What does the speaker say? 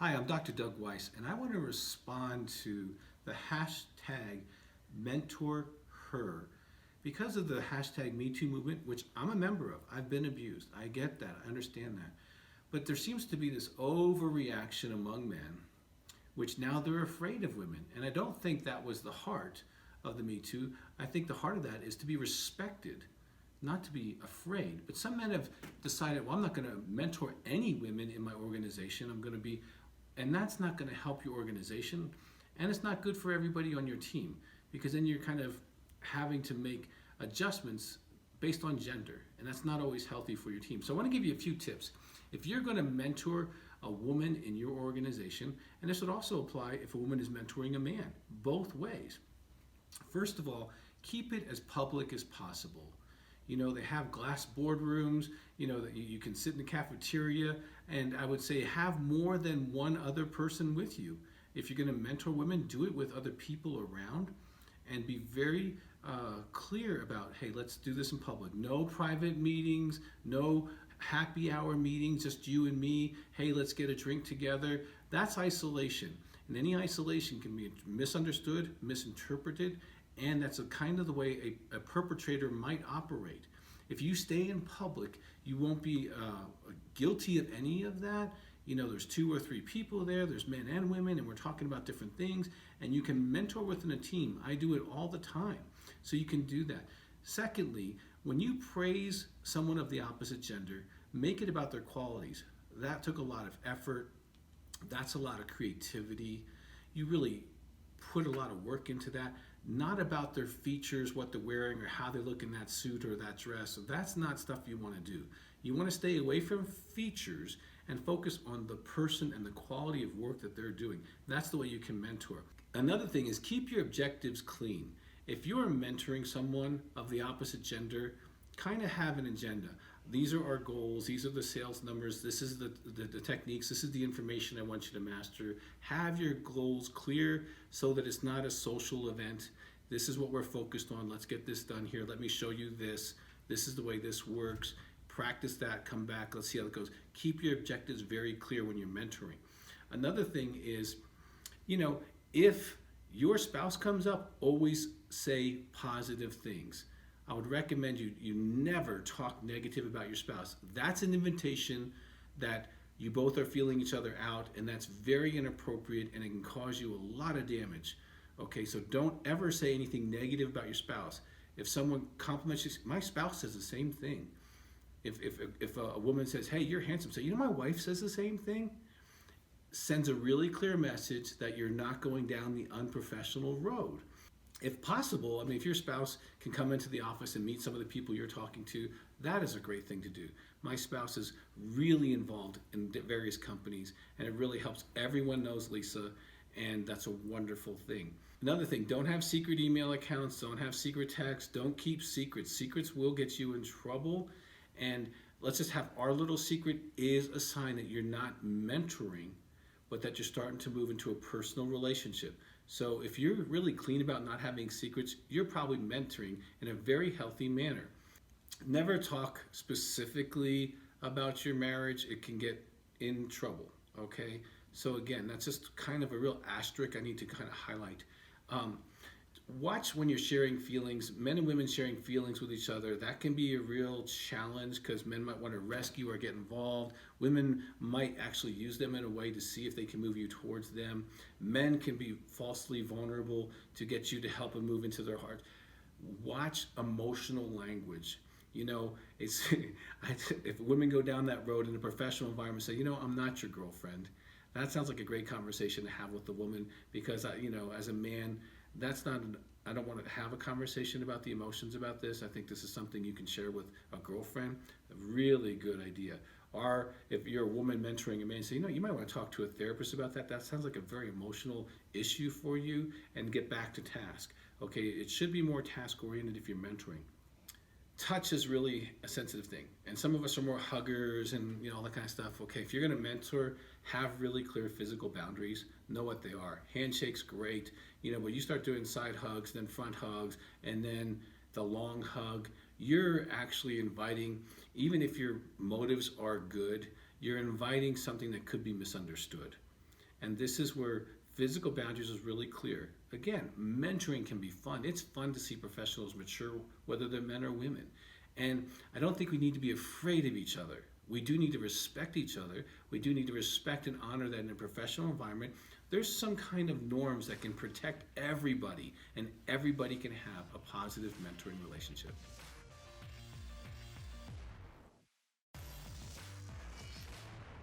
Hi, I'm Dr. Doug Weiss, and I want to respond to the hashtag mentor her. Because of the hashtag Me Too movement, which I'm a member of, I've been abused. I get that, I understand that. But there seems to be this overreaction among men, which now they're afraid of women. And I don't think that was the heart of the Me Too. I think the heart of that is to be respected, not to be afraid. But some men have decided, well, I'm not going to mentor any women in my organization. I'm going to be, and that's not going to help your organization. And it's not good for everybody on your team because then you're kind of having to make adjustments based on gender. And that's not always healthy for your team. So I want to give you a few tips. If you're going to mentor a woman in your organization, and this would also apply if a woman is mentoring a man, both ways. First of all, keep it as public as possible. You know, they have glass boardrooms, you know, that you can sit in the cafeteria, and I would say have more than one other person with you. If you're going to mentor women, do it with other people around and be very clear about, hey, let's do this in public. No private meetings, no happy hour meetings, just you and me. Hey, let's get a drink together. That's isolation. And any isolation can be misunderstood, misinterpreted, and that's a kind of the way a perpetrator might operate. If you stay in public, you won't be guilty of any of that. You know, there's two or three people there, there's men and women, and we're talking about different things, and you can mentor within a team. I do it all the time, so you can do that. Secondly, when you praise someone of the opposite gender, make it about their qualities. That took a lot of effort. That's a lot of creativity. You really put a lot of work into that, not about their features, what they're wearing, or how they look in that suit or that dress. So that's not stuff you want to do. You want to stay away from features and focus on the person and the quality of work that they're doing. That's the way you can mentor. Another thing is keep your objectives clean. If you're mentoring someone of the opposite gender, kind of have an agenda. These are our goals, these are the sales numbers, this is the techniques, this is the information I want you to master. Have your goals clear so that it's not a social event. This is what we're focused on, let's get this done here, let me show you this. This is the way this works. Practice that, come back, let's see how it goes. Keep your objectives very clear when you're mentoring. Another thing is, you know, if your spouse comes up, always say positive things. I would recommend you never talk negative about your spouse. That's an invitation that you both are feeling each other out, and that's very inappropriate, and it can cause you a lot of damage. Okay, so don't ever say anything negative about your spouse. If someone compliments you, my spouse says the same thing. If a woman says, hey, you're handsome, say, you know, my wife says the same thing, sends a really clear message that you're not going down the unprofessional road. If possible, I mean, if your spouse can come into the office and meet some of the people you're talking to, that is a great thing to do. My spouse is really involved in various companies, and it really helps. Everyone knows Lisa, and that's a wonderful thing. Another thing, don't have secret email accounts, don't have secret texts, don't keep secrets. Secrets will get you in trouble, and let's just have our little secret is a sign that you're not mentoring, but that you're starting to move into a personal relationship. So if you're really clean about not having secrets, you're probably mentoring in a very healthy manner. Never talk specifically about your marriage. It can get in trouble, okay? So again, that's just kind of a real asterisk I need to kind of highlight. Watch when you're sharing feelings, men and women sharing feelings with each other. That can be a real challenge because men might want to rescue or get involved. Women might actually use them in a way to see if they can move you towards them. Men can be falsely vulnerable to get you to help them move into their heart. Watch emotional language. You know, it's if women go down that road in a professional environment, say, you know, I'm not your girlfriend. That sounds like a great conversation to have with the woman because, you know, as a man, that's not, I don't want to have a conversation about the emotions about this. I think this is something you can share with a girlfriend. A really good idea. Or if you're a woman mentoring a man, say, you know, you might want to talk to a therapist about that. That sounds like a very emotional issue for you, and get back to task. Okay, it should be more task oriented if you're mentoring. Touch is really a sensitive thing, and some of us are more huggers and, you know, all that kind of stuff. Okay, if you're going to mentor, have really clear physical boundaries, know what they are. Handshakes, great, you know, but you start doing side hugs, then front hugs, and then the long hug, you're actually inviting, even if your motives are good, you're inviting something that could be misunderstood. And this is where physical boundaries is really clear. Again, mentoring can be fun. It's fun to see professionals mature, whether they're men or women. And I don't think we need to be afraid of each other. We do need to respect each other. We do need to respect and honor that in a professional environment, there's some kind of norms that can protect everybody, and everybody can have a positive mentoring relationship.